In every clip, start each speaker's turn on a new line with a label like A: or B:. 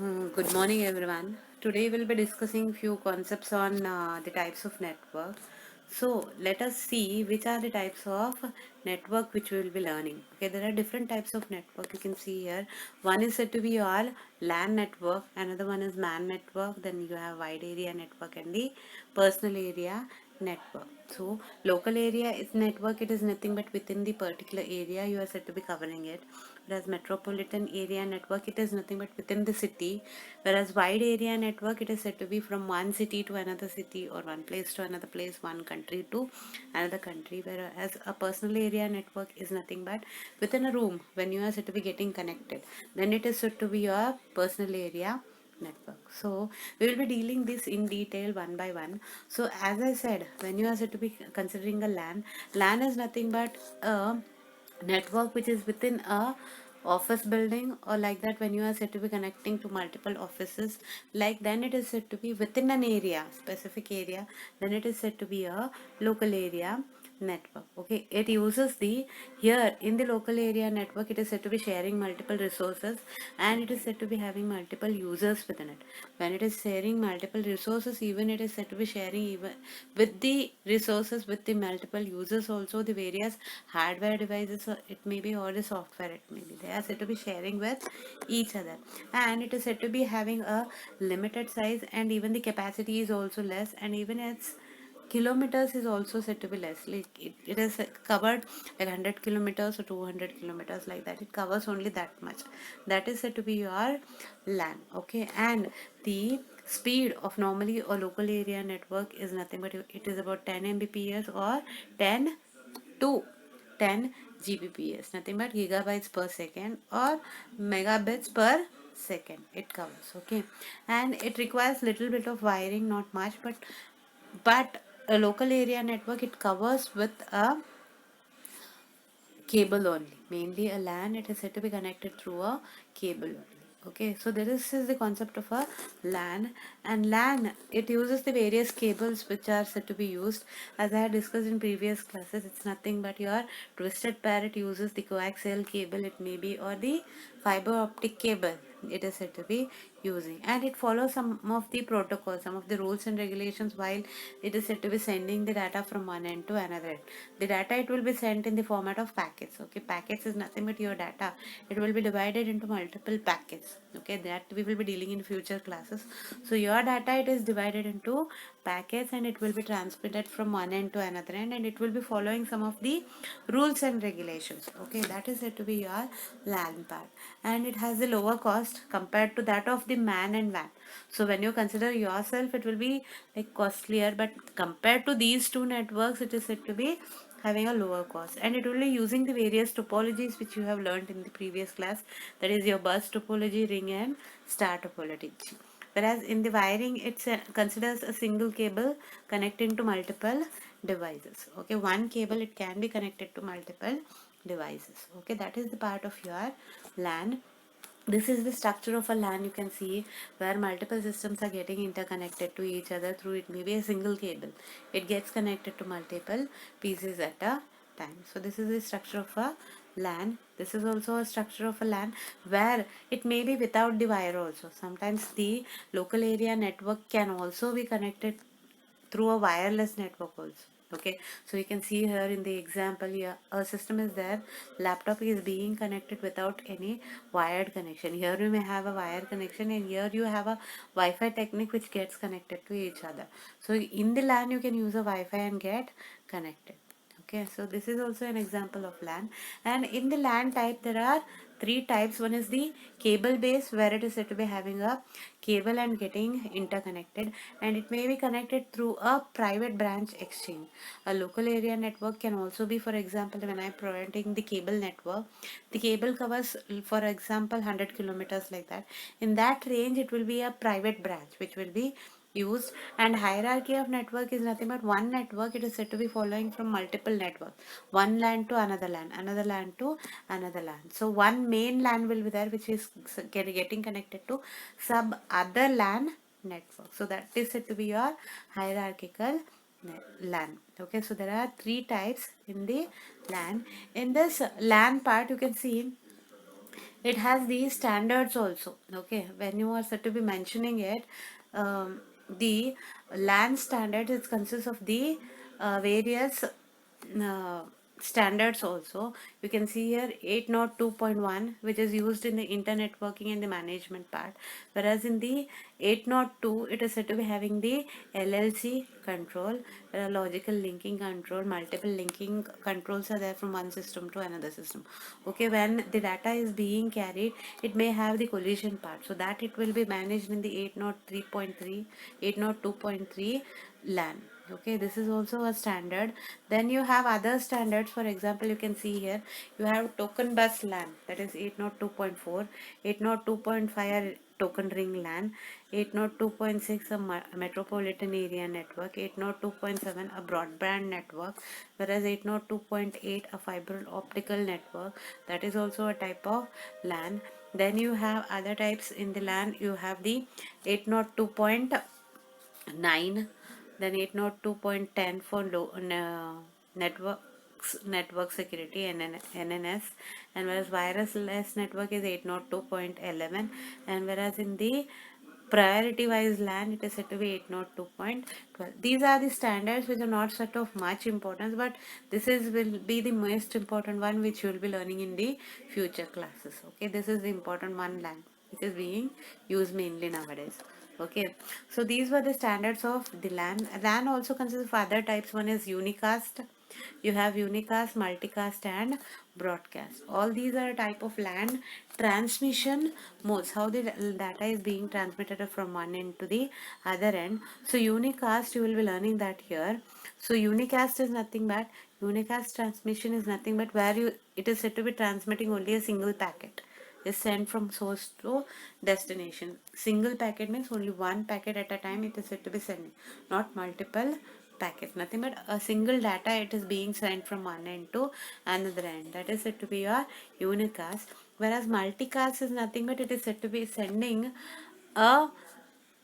A: Good morning, everyone. Today we'll be discussing few concepts on the types of network. So let us see which are the types of network which we will be learning. Okay, there are different types of network. You can see here. One is said to be your LAN network. Another one is MAN network. Then you have wide area network and the personal area network. So local area is network. It is nothing but within the particular area you are said to be covering it. Whereas metropolitan area network, it is nothing but within the city. Whereas wide area network, it is said to be from one city to another city, or one place to another place, one country to another country. Whereas a personal area network is nothing but within a room when you are said to be getting connected, then it is said to be your personal area network. So we will be dealing this in detail one by one. So as I said, when you are said to be considering a LAN is nothing but a network which is within a office building, or like that when you are said to be connecting to multiple offices, like then it is said to be within an area, specific area, then it is said to be a local area network. Okay, it uses the, here in the local area network, it is said to be sharing multiple resources, and it is said to be having multiple users within it. When it is sharing multiple resources, even it is said to be sharing even with the resources with the multiple users also, the various hardware devices, or it may be, or the software it may be, they are said to be sharing with each other. And it is said to be having a limited size, and even the capacity is also less, and even its kilometers is also said to be less. Like it is covered like 100 kilometers or 200 kilometers, like that it covers only that much. That is said to be your LAN. Okay, and the speed of normally a local area network is nothing but it is about 10 mbps or 10 to 10 gbps, nothing but gigabytes per second or megabits per second it covers. Okay, and it requires little bit of wiring, not much, but a local area network, it covers with a cable only. Mainly a LAN, it is said to be connected through a cable only. Okay, so this is the concept of a LAN. And LAN, it uses the various cables which are said to be used. As I had discussed in previous classes, it's nothing but your twisted pair. It uses the coaxial cable, it may be, or the fiber optic cable it is said to be using. And it follows some of the protocols, some of the rules and regulations, while it is said to be sending the data from one end to another end. The data, it will be sent in the format of packets. Okay, packets is nothing but your data, it will be divided into multiple packets. Okay, that we will be dealing in future classes. So your data, it is divided into packets, and it will be transmitted from one end to another end, and it will be following some of the rules and regulations. Okay, that is said to be your LAN part, and it has a lower cost compared to that of the MAN and WAN. So when you consider yourself, it will be like costlier, but compared to these two networks, it is said to be having a lower cost, and it will be using the various topologies which you have learned in the previous class, that is your bus topology, ring and star topology. Whereas in the wiring, it considers a single cable connecting to multiple devices. Okay, one cable, it can be connected to multiple devices. Okay, that is the part of your LAN. This is the structure of a LAN, you can see, where multiple systems are getting interconnected to each other through, it may be a single cable. It gets connected to multiple pieces at a time. So this is the structure of a LAN. This is also a structure of a LAN, where it may be without the wire also. Sometimes the local area network can also be connected through a wireless network also. Okay, so you can see here in the example here, a system is there, laptop is being connected without any wired connection. Here you may have a wire connection, and here you have a Wi-Fi technique which gets connected to each other. So in the LAN, you can use a Wi-Fi and get connected. Okay, so this is also an example of LAN. And in the LAN type, there are three types. One is the cable base, where it is said to be having a cable and getting interconnected, and it may be connected through a private branch exchange. A local area network can also be, for example, when I'm providing the cable network, the cable covers, for example, 100 kilometers, like that. In that range, it will be a private branch which will be used. And hierarchy of network is nothing but one network, it is said to be following from multiple networks, one LAN to another LAN, another LAN to another LAN. So one main LAN will be there, which is getting connected to sub other LAN network. So that is said to be your hierarchical LAN. Okay, so there are three types in the LAN. In this LAN part, you can see it has these standards also. Okay, when you are said to be mentioning it, the LAN standard, it consists of the various uh, standards also. You can see here 802.1, which is used in the internet networking and the management part, whereas in the 802 it is said to be having the LLC control, logical linking control. Multiple linking controls are there from one system to another system. Okay, when the data is being carried, it may have the collision part, so that it will be managed in the 803.3, 802.3 LAN. Okay, this is also a standard. Then you have other standards. For example, you can see here you have token bus LAN, that is 802.4, 802.5 are token ring LAN, 802.6 a metropolitan area network, 802.7 a broadband network, whereas 802.8 a fiber optical network, that is also a type of LAN. Then you have other types in the LAN. You have the 802.9, then 802.10 for network security, NNS, and whereas wireless network is 802.11, and whereas in the priority wise LAN it is said to be 802.12. These are the standards which are not sort of much importance, but this is will be the most important one which you will be learning in the future classes. Okay, this is the important one LAN which is being used mainly nowadays. Okay, so these were the standards of the LAN. LAN also consists of other types. One is unicast. You have unicast, multicast, and broadcast. All these are a type of LAN transmission modes. How the data is being transmitted from one end to the other end. So unicast, you will be learning that here. So unicast is nothing but unicast transmission is nothing but where you it is said to be transmitting only a single packet is sent from source to destination. Single packet means only one packet at a time it is said to be sending, not multiple packets. Nothing but a single data it is being sent from one end to another end. That is said to be your unicast. Whereas multicast is nothing but it is said to be sending a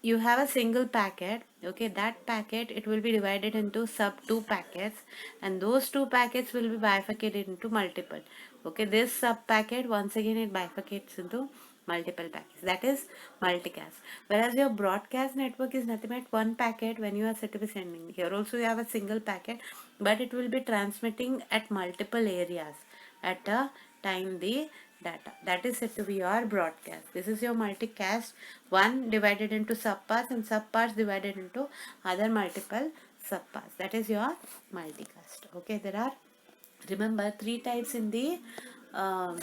A: you have a single packet. Okay, that packet it will be divided into sub two packets, and those two packets will be bifurcated into multiple. Okay, this sub packet once again it bifurcates into multiple packets, that is multicast. Whereas your broadcast network is nothing but one packet. When you are set to be sending, here also you have a single packet, but it will be transmitting at multiple areas at a time the data. That is said to be your broadcast. This is your multicast, one divided into subparts and subparts divided into other multiple subparts. That is your multicast. Okay, there are, remember, three types in the um,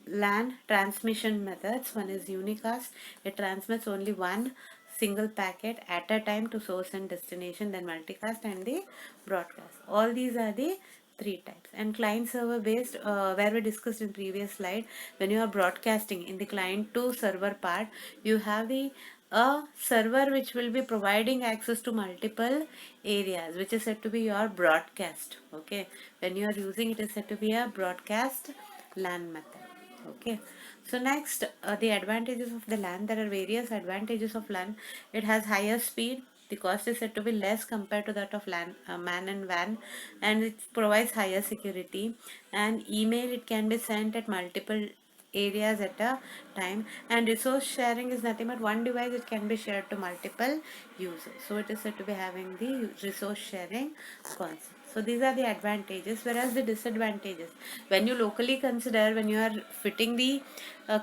A: LAN transmission methods. One is unicast, it transmits only one single packet at a time to source and destination. Then multicast and the broadcast. All these are the three types. And client server based, where we discussed in previous slide, when you are broadcasting in the client to server part, you have the a server which will be providing access to multiple areas, which is said to be your broadcast. Okay, when you are using it is said to be a broadcast LAN method. Okay, so next, the advantages of the LAN. There are various advantages of LAN. It has higher speed. The cost is said to be less compared to that of LAN, MAN and WAN, and it provides higher security. And email, it can be sent at multiple areas at a time. And resource sharing is nothing but one device it can be shared to multiple users, so it is said to be having the resource sharing concept. So these are the advantages. Whereas the disadvantages, when you locally consider, when you are fitting the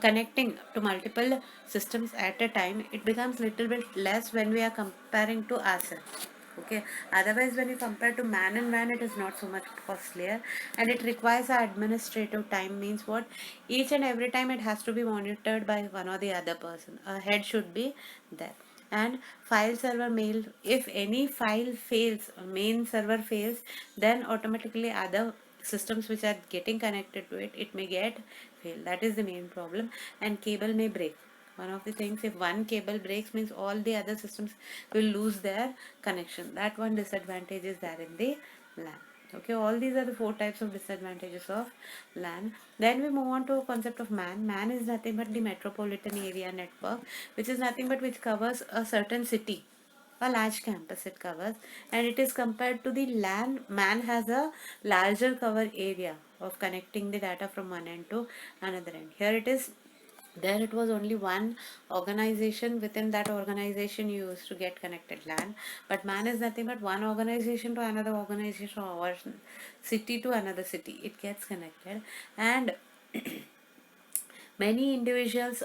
A: connecting to multiple systems at a time, it becomes little bit less when we are comparing to ourselves. Okay, otherwise when you compare to man and man, it is not so much costlier, and it requires a administrative time. Means what, each and every time it has to be monitored by one or the other person, a head should be there. And file server mail, if any file fails, main server fails, then automatically other systems which are getting connected to it, it may get fail. That is the main problem. And cable may break. One of the things, if one cable breaks, means all the other systems will lose their connection. That one disadvantage is there in the LAN. Okay, all these are the four types of disadvantages of LAN. Then we move on to a concept of MAN. MAN is nothing but the metropolitan area network, which is nothing but which covers a certain city, a large campus it covers. And it is compared to the LAN. MAN has a larger cover area. of connecting the data from one end to another end. Here it is, there it was only one organization. Within that organization you used to get connected LAN, but MAN is nothing but one organization to another organization, or city to another city. It gets connected, and many individuals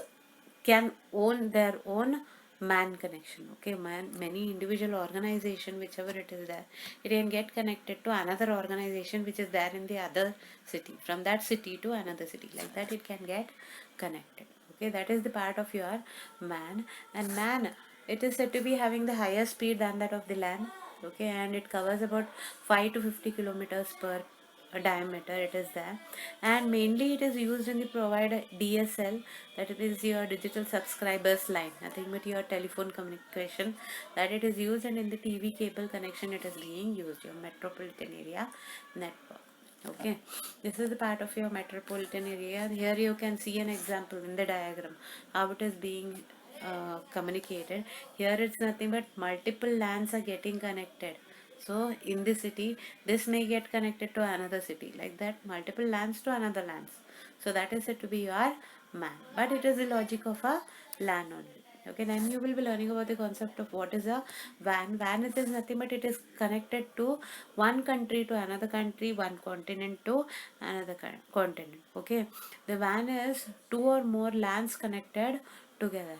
A: can own their own MAN connection. Okay, many individual organization, whichever it is there, it can get connected to another organization which is there in the other city, from that city to another city, like that it can get connected. Okay, that is the part of your MAN. And MAN, it is said to be having the higher speed than that of the LAN. Okay, and it covers about 5 to 50 kilometers per diameter. It is there, and mainly it is used in the provider DSL, that it is your digital subscribers line, nothing but your telephone communication, that it is used, and in the TV cable connection it is being used, your metropolitan area network. Okay, this is the part of your metropolitan area. Here you can see an example in the diagram how it is being communicated. Here it's nothing but multiple LANs are getting connected. So in the city, this may get connected to another city, like that, multiple LANs to another LANs. So that is said to be your MAN, but it is the logic of a LAN only. Okay, then you will be learning about the concept of what is a WAN. WAN, it is nothing but it is connected to one country to another country, one continent to another continent. Okay, the WAN is two or more LANs connected together.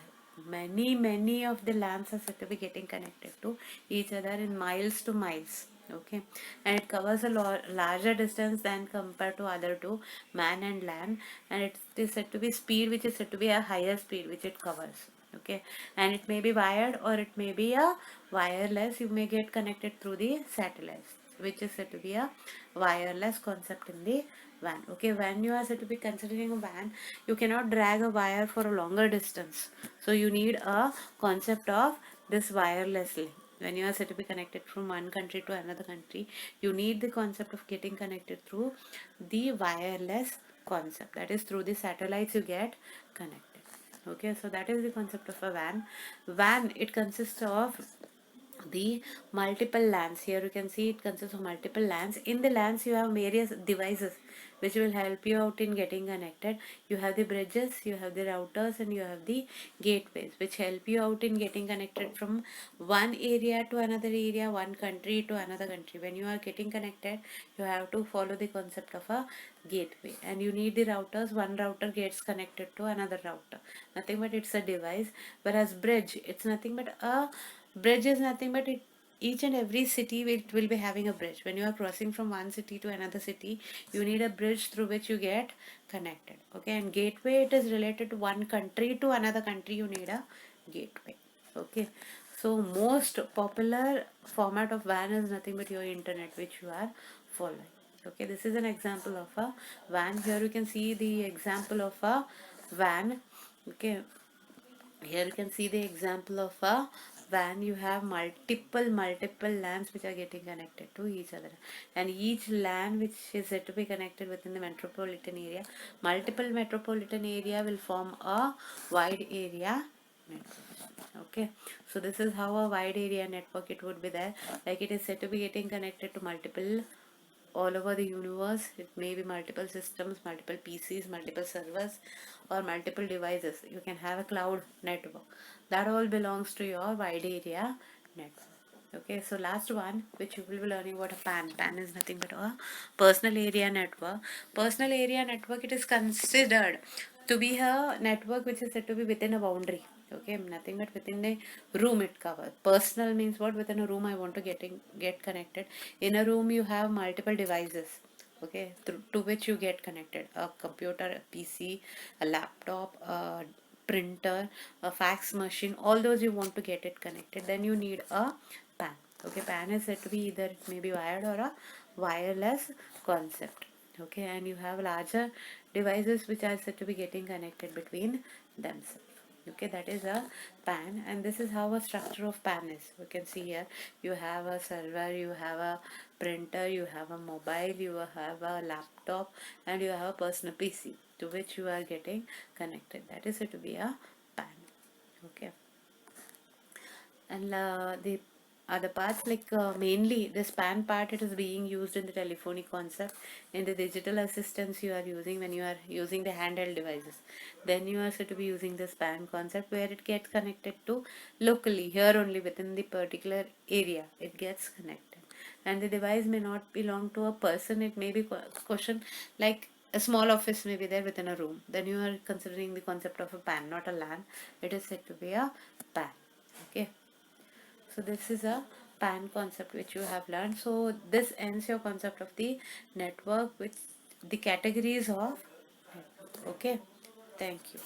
A: Many of the LANs are said to be getting connected to each other in miles to miles. Okay, and it covers a larger distance than compared to other two, MAN and LAN, and it is said to be speed, which is said to be a higher speed which it covers. Okay, and it may be wired or it may be a wireless. You may get connected through the satellites, which is said to be a wireless concept in the WAN. Okay, when you are said to be considering a WAN, you cannot drag a wire for a longer distance, so you need a concept of this wirelessly. When you are said to be connected from one country to another country, you need the concept of getting connected through the wireless concept, that is through the satellites you get connected. Okay, so that is the concept of a WAN. WAN, it consists of the multiple LANs. Here you can see it consists of multiple LANs. In the LANs you have various devices which will help you out in getting connected. You have the bridges, you have the routers, and you have the gateways which help you out in getting connected from one area to another area, one country to another country. When you are getting connected, you have to follow the concept of a gateway, and you need the routers. One router gets connected to another router, nothing but it's a device. Whereas bridge, it's nothing but a bridge is nothing but it, each and every city will be having a bridge. When you are crossing from one city to another city, you need a bridge through which you get connected. Okay, and gateway, it is related to one country to another country, you need a gateway. Okay, so most popular format of WAN is nothing but your internet which you are following. Okay, this is an example of a WAN. Here you can see the example of a WAN. Okay, here you can see the example of a WAN. You have multiple LANs which are getting connected to each other, and each LAN which is said to be connected within the metropolitan area, multiple metropolitan area will form a wide area network. Okay, so this is how a wide area network it would be there, like it is said to be getting connected to multiple all over the universe. It may be multiple systems, multiple PCs, multiple servers, or multiple devices. You can have a cloud network. That all belongs to your wide area network. Okay, so last one which you will be learning about a PAN. PAN is nothing but a personal area network. Personal area network, it is considered to be a network which is said to be within a boundary. Okay, nothing but within a room it covers. Personal means what? Within a room I want to get connected. In a room you have multiple devices, okay, to which you get connected: a computer, a PC, a laptop, a printer, a fax machine, all those you want to get it connected, then you need a PAN. Okay, PAN is said to be either it may be wired or a wireless concept. Okay, and you have larger devices which are said to be getting connected between themselves. Okay, that is a PAN, and this is how a structure of PAN is. You can see here you have a server, you have a printer, you have a mobile, you have a laptop, and you have a personal PC to which you are getting connected. That is said to be a PAN. Okay, and the other parts, like mainly the span part, it is being used in the telephony concept, in the digital assistants you are using when you are using the handheld devices. Then you are said to be using the span concept, where it gets connected to locally, here only within the particular area it gets connected, and the device may not belong to a person. It may be question like a small office may be there within a room, then you are considering the concept of a PAN, not a LAN. It is said to be a PAN. Okay, so this is a PAN concept which you have learned. So this ends your concept of the network with the categories of network. Okay, thank you.